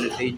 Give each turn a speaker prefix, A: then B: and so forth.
A: LCD